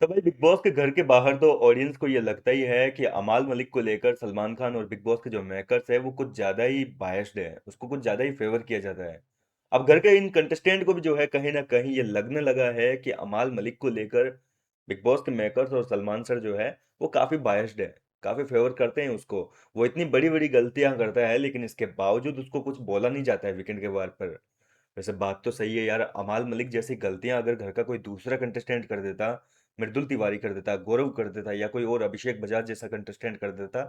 तो भाई big boss के घर के बाहर तो ऑडियंस को ये लगता ही है कि अमाल मलिक को लेकर सलमान खान और बिग बॉस के जो मेकर्स है वो कुछ ज्यादा ही बायस्ड है, उसको कुछ ज्यादा ही फेवर किया जाता है। अब घर के इन कंटेस्टेंट को भी जो है कहीं ना कहीं ये लगने लगा है कि अमाल मलिक को लेकर बिग बॉस के मेकर्स और सलमान सर जो है वो काफी बायस्ड है, काफी फेवर करते हैं उसको। वो इतनी बड़ी बड़ी गलतियां करता है लेकिन इसके बावजूद उसको कुछ बोला नहीं जाता है वीकेंड के बार पर। वैसे बात तो सही है यार, अमाल मलिक जैसी गलतियां अगर घर का कोई दूसरा कंटेस्टेंट कर देता, मृदुल तिवारी कर देता, गौरव कर देता या कोई और अभिषेक बजाज जैसा कंटेस्टेंट कर देता,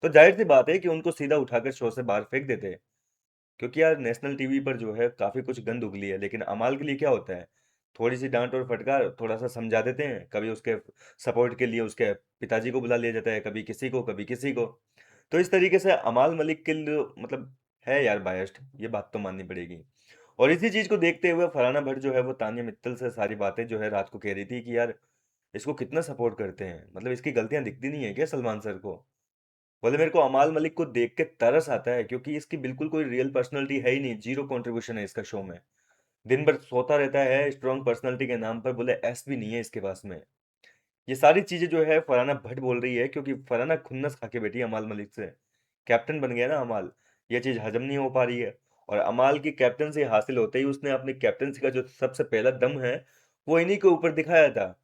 तो जाहिर सी बात है कि उनको सीधा उठाकर शो से बाहर फेंक देते। क्योंकि यार नेशनल टीवी पर जो है काफी कुछ गंद उगली है, लेकिन अमाल के लिए क्या होता है, थोड़ी सी डांट और फटकार, थोड़ा सा समझा देते हैं, कभी उसके सपोर्ट के लिए उसके पिताजी को बुला लिया जाता है, कभी किसी को कभी किसी को। तो इस तरीके से अमाल मलिक के लिए मतलब है यार बायस्ड, ये बात तो माननी पड़ेगी। और इसी चीज को देखते हुए फरहाना भट्ट जो है वो तानिया मित्तल से सारी बातें जो है रात को कह रही थी कि यार इसको कितना सपोर्ट करते हैं, मतलब इसकी गलतियां दिखती नहीं है क्या सलमान सर को। बोले मेरे को अमाल मलिक को देख के तरस आता है क्योंकि इसकी बिल्कुल कोई रियल पर्सनालिटी है ही नहीं, जीरो कंट्रीब्यूशन है इसका शो में। दिन भर सोता रहता है स्ट्रॉन्ग पर्सनालिटी के नाम पर, बोले एस भी नहीं है इसके पास में। ये सारी चीजें जो है फरहाना भट्ट बोल रही है क्योंकि फरहाना खुन्नस खा के बैठी है अमाल मलिक से। कैप्टन बन गया ना अमाल, ये चीज हजम नहीं हो पा रही है। और अमाल की कैप्टनसी हासिल होते ही उसने अपनी कैप्टनसी का जो सबसे पहला दम है वो इन्हीं के ऊपर दिखाया था।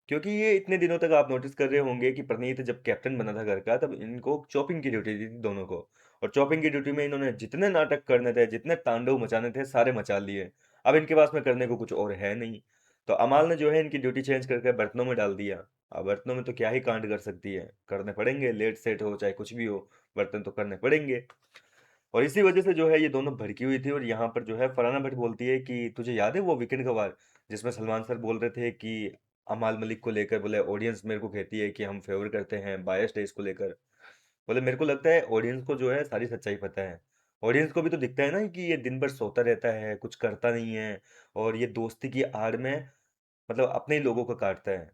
क्योंकि ये इतने दिनों तक आप नोटिस कर रहे होंगे कि प्रणीत जब कैप्टन बना था घर का तब इनको चॉपिंग की ड्यूटी दी थी दोनों को। और चॉपिंग की ड्यूटी में इन्होंने जितने नाटक करने थे, जितने तांडव मचाने थे, सारे मचा लिए। अब इनके पास में करने को कुछ और है नहीं। तो अमाल ने जो है इनकी ड्यूटी चेंज करके बर्तनों में डाल दिया। अब बर्तनों में तो क्या ही कांड कर सकती है, करने पड़ेंगे, लेट सेट हो चाहे कुछ भी हो, बर्तन तो करने पड़ेंगे। और इसी वजह से जो है ये दोनों भड़की हुई थी। और यहाँ पर जो है फरहाना भट्ट बोलती है कि तुझे याद है वो वीकेंड का वार जिसमें सलमान सर बोल रहे थे कि अमाल मलिक को लेकर, बोले ऑडियंस मेरे को कहती है कि हम फेवर करते हैं, बायस्ड है इसको लेकर। बोले मेरे को लगता है ऑडियंस को जो है सारी सच्चाई पता है। ऑडियंस को भी तो दिखता है ना कि ये दिन भर सोता रहता है, कुछ करता नहीं है, और ये दोस्ती की आड़ में मतलब अपने ही लोगों को काटता है।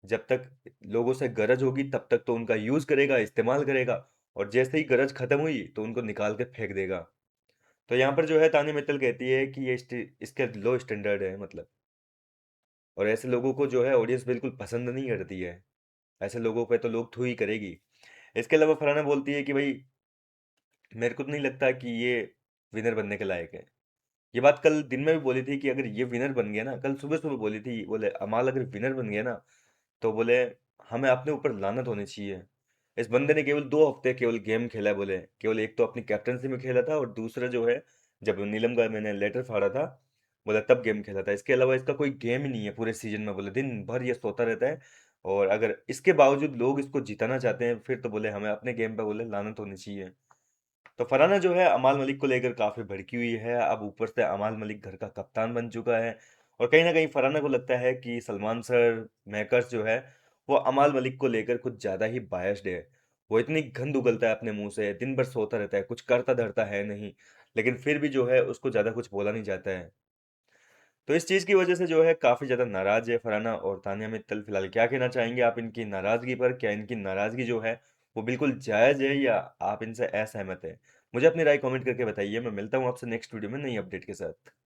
जब तक लोगों से गरज होगी तब तक तो उनका यूज करेगा, इस्तेमाल करेगा, और जैसे ही गरज खत्म हुई तो उनको निकाल के फेंक देगा। तो यहाँ पर जो है तान्या मित्तल कहती है कि ये इसके लो स्टैंडर्ड है मतलब। और ऐसे लोगों को जो है ऑडियंस बिल्कुल पसंद नहीं करती है। ऐसे लोगों पे तो लोग थू ही करेगी। इसके अलावा फरहाना बोलती है कि भाई मेरे को तो नहीं लगता कि ये विनर बनने के लायक है। ये बात कल दिन में भी बोली थी कि अगर ये विनर बन गया ना, कल सुबह सुबह बोली थी, बोले अमाल अगर विनर बन गया ना तो बोले हमें अपने ऊपर लानत होनी चाहिए। इस बंदे ने केवल 2 हफ्ते केवल गेम खेला है, बोले केवल एक तो अपनी कैप्टनसी में खेला था और दूसरा जो है जब नीलम का मैंने लेटर फाड़ा था, बोला तब गेम खेला था। इसके अलावा इसका कोई गेम ही नहीं है पूरे सीजन में, बोले दिन भर ये सोता रहता है। और अगर इसके बावजूद लोग इसको जिताना चाहते हैं फिर तो बोले हमें अपने गेम पे बोले लानत होनी चाहिए। तो फरहाना जो है अमाल मलिक को लेकर काफी भड़की हुई है। अब ऊपर से अमाल मलिक घर का कप्तान बन चुका है। और कहीं ना कहीं फरहाना को लगता है कि सलमान सर मेकर्स जो है वो अमाल मलिक को लेकर कुछ ज्यादा ही बायस्ड है। वो इतनी गंद उगलता है अपने मुंह से, दिन भर सोता रहता है, कुछ करता धरता है नहीं, लेकिन फिर भी जो है उसको ज्यादा कुछ बोला नहीं जाता है। तो इस चीज की वजह से जो है काफी ज्यादा नाराज है फरहाना और तानिया मित्तल। फिलहाल क्या कहना चाहेंगे आप इनकी नाराजगी पर? क्या इनकी नाराजगी जो है वो बिल्कुल जायज है या आप इनसे असहमत है? मुझे अपनी राय कमेंट करके बताइए। मैं मिलता हूँ आपसे नेक्स्ट वीडियो में नई अपडेट के साथ।